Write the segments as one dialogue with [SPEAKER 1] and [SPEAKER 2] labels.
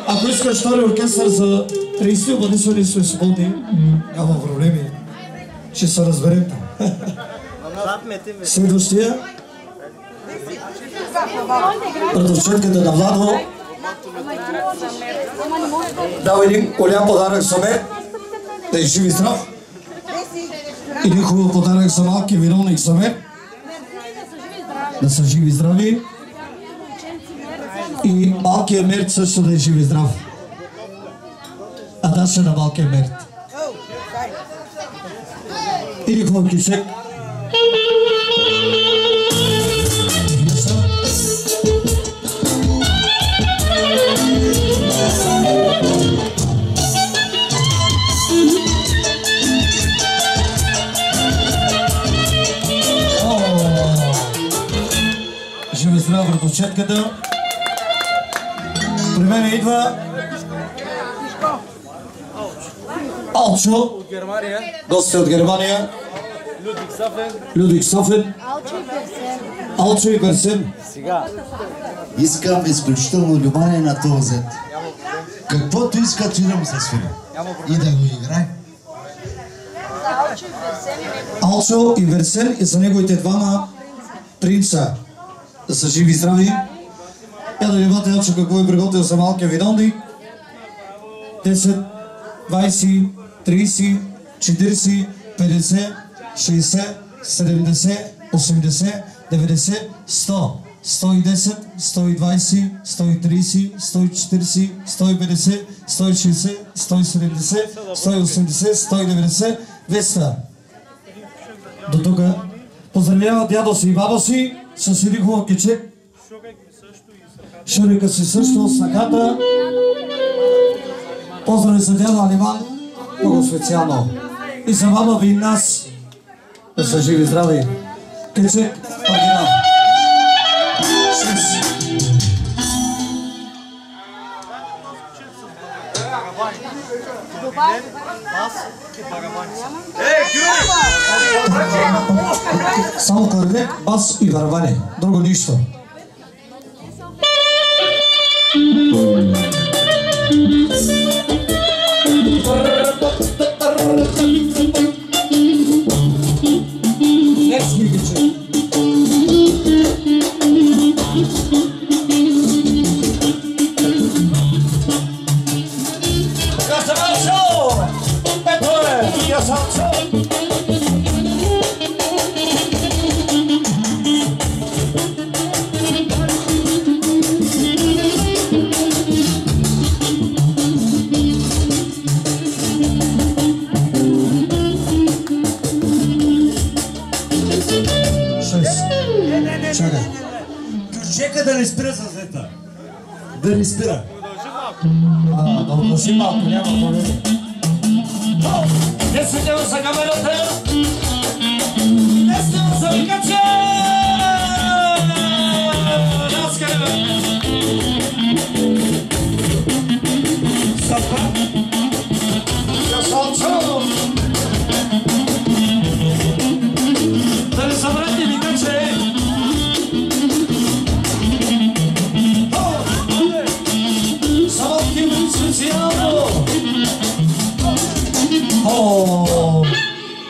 [SPEAKER 1] Ако искаш втори оркестър за 30 бъдещи са свободни, няма проблеми. Ще се разберем там. Следващия. Братовчетката на Владо дава един голям подарък за мен, да е жив и здрав. Един хубав подарък за малкия виновник за мен, да са живи и здрави. И малкият Мерт също да е жив и здрав. А Даша на малкия Мерт. Или хубав кишек. Жив и здрав, братовчетката. При мен идва Алчо, гости от Германия, Людвиг Софен, Алчо и Берсен.
[SPEAKER 2] Сега искам изключително внимание на този зет. Каквото иска, че да му се свири и да го играе.
[SPEAKER 1] Алчо и Берсен и за неговите двама принца да са живи и здрави. Я да видите, Алчо, какво е приготвил за малкия виновник. 10, 20, 30, 40, 50, 60, 70, 80, 90, 100, 110, 120, 130, 140, 150, 160, 170, 180, 190, 200. До тук поздравява дядо си и баба си с един хубав кечек. Шурика си също, снахата. Поздрави за дядо Аливан, много специално. И за мама ви и нас, да са живи и здрави. Кечек, оригинал. 6. Само корнет, бас и барабани. Друго нищо.
[SPEAKER 3] Чека да не спира за зета. Да не спира.
[SPEAKER 1] Да удължи малко, няма проблеми.
[SPEAKER 3] Не следява за камерата. Не следява за викача. Сапа. Красавчо. Да не събрате викаче.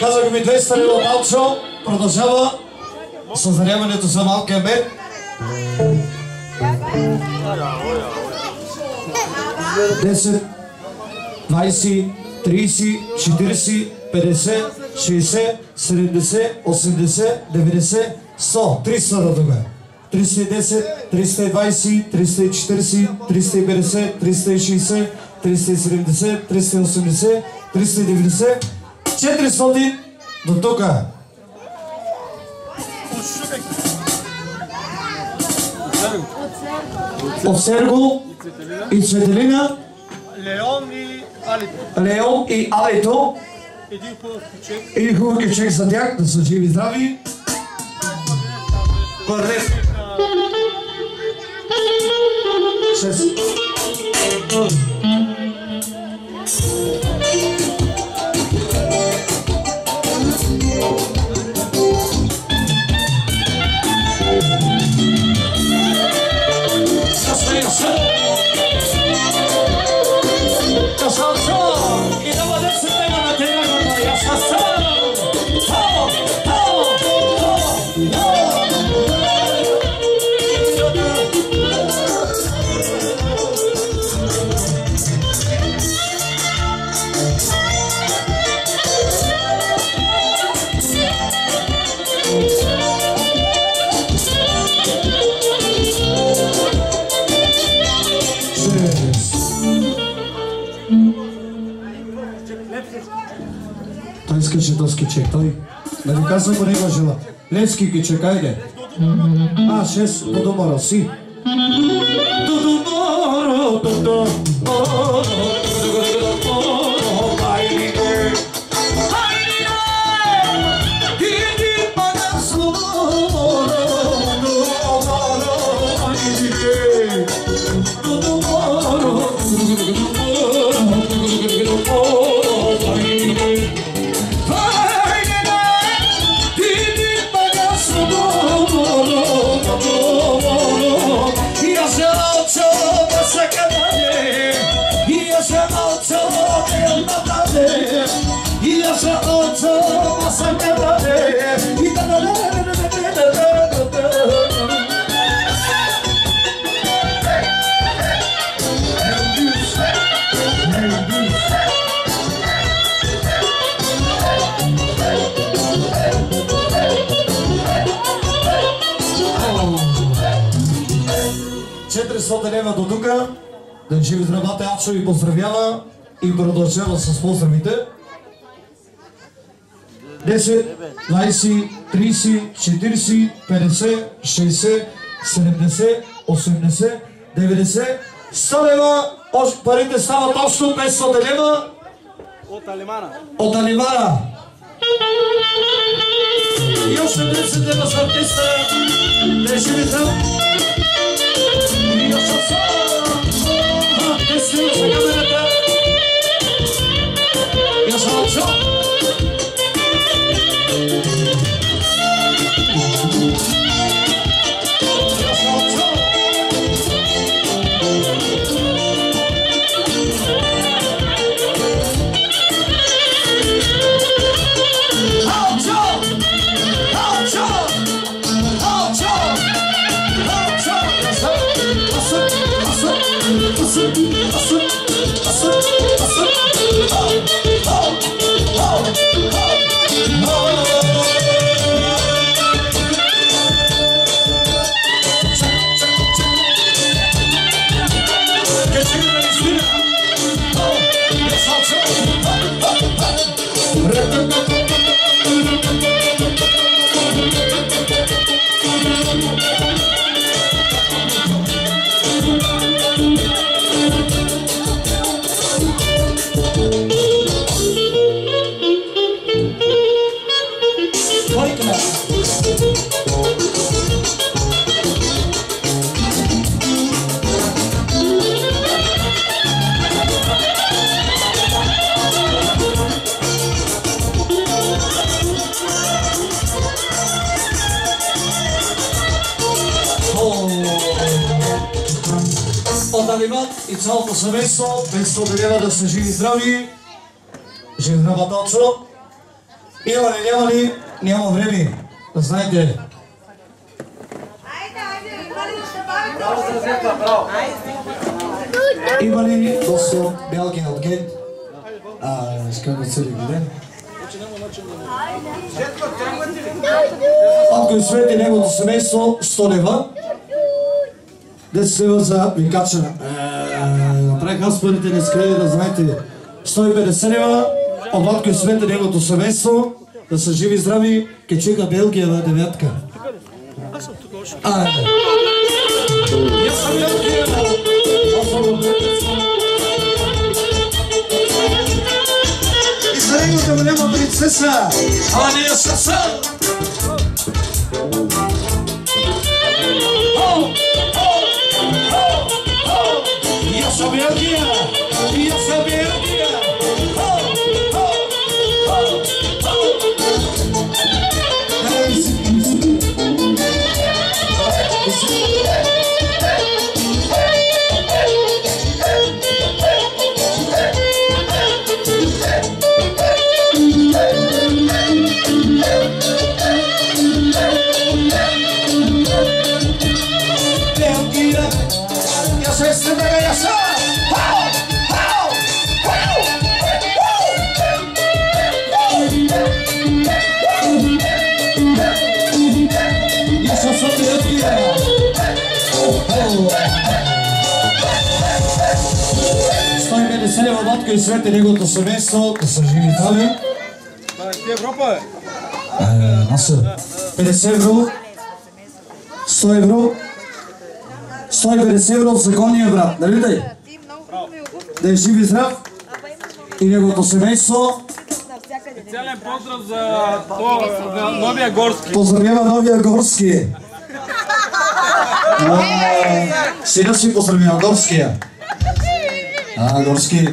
[SPEAKER 1] Казах ми 200 лева от Алчо, продължава съзаряването за малкия Мед. 10, 20, 30, 40, 50, 60, 70, 80, 90, 100, 300 до тук. 310, 320, 340, 350, 360, 370, 380, 390, 400 до тук. От Серго и Цветелина, Леон и Алето. Един хубав кючек за тях, да са живи и здрави. Корнет. 6. Той скаче доски чек, той. Да ви казвам по него жела. Левски ки чекайде. 6, до домора си. До домора, до домора. Лева до тука, да живи здравата, Ачо ви поздравява и продължава с поздравите. 10, 20, 30, 40, 50, 60, 70, 80, 90, 100 лева, парите стават общо 500 лева от Алимана. И още 30 лева с артиста, да живи там. И цялото семейство, 500 лева да са живи здрави. Живи здрава точно. Има ли, няма ли? Няма време. Да знаете. Има ли досо Белгия от Гент? Искам да цели виден. Ако и свети неговото семейство, 100 лева. 10 лева за викачена. Направих аз парите не скрили да знаете. 150 лева от Владко и Света неговото семейство. Да са живи и здрави. Ке чека Белгия в девятка. Я съм Белгия. И за неговата голяма принцеса. Ания Саса. Oh! съм Белгия! И аз съм Белгия! Селева Батко и Свет и неговото семейство да са живи и здрави.
[SPEAKER 3] Това е Европа, бе?
[SPEAKER 1] Наса. 50 евро, 100 евро, 150 евро от законния брат, нали дай? Да е жив и здрав и неговото семейство.
[SPEAKER 3] Специален поздрав за Новия Горски.
[SPEAKER 1] Поздравява Новия Горски. Сина си поздравява Горския. Горски.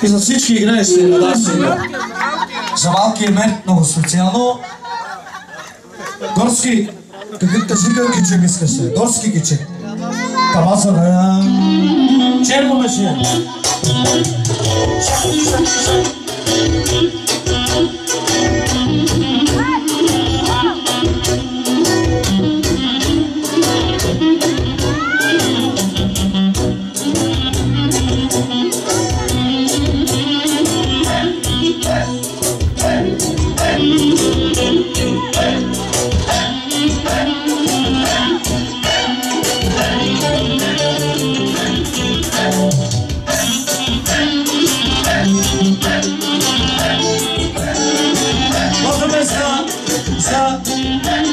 [SPEAKER 1] И за всички играещи на Дарсия. За малкия мен много специално. Горски. Кажи какъв кичек искаш? Горски кичек. Табаса да... Черно беше.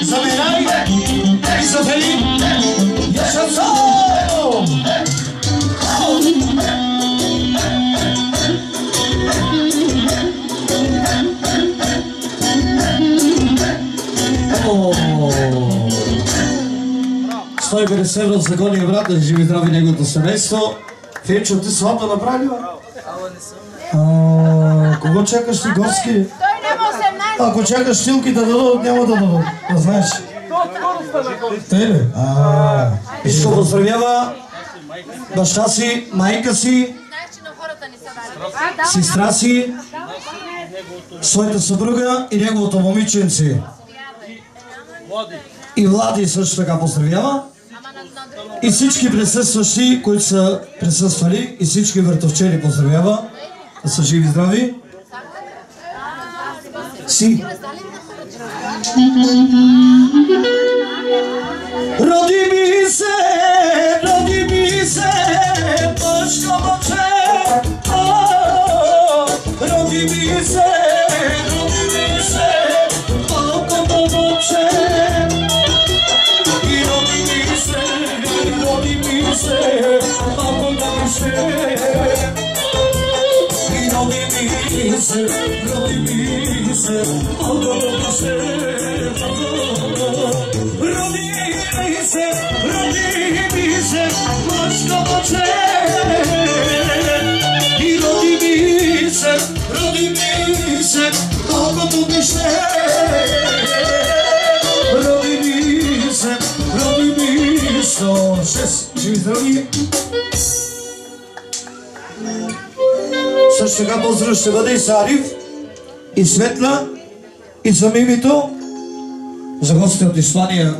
[SPEAKER 1] За Мирай и за Фелип. Я шансон! Стой 50 евро за гония брат, да живи здрави неговото семейство. Фенчо, ти сватба направи ли? Кого чакаш ти, Горски? Ако чакаш тилки да дадат, няма да дадат, да знаеш. Те ли? Ишко поздравява баща си, майка си, сестра си, своята съпруга и неговото момиченце. И Влади също така поздравява. И всички присъстващи, които са присъствали, и всички въртовчери поздравява. Да са живи и здрави. Си. Роди ми се, пъшко мъче. Роди ми се, малкото мъче. И роди ми се, малкото мъче. Роди ми се, мъжко мъче. И роди ми се, малкото мъче. Роди ми се. 6 живи здрави. Също така поздрав ще бъде и за Ариф, и Светла, и за Мимито, за гостите от Испания.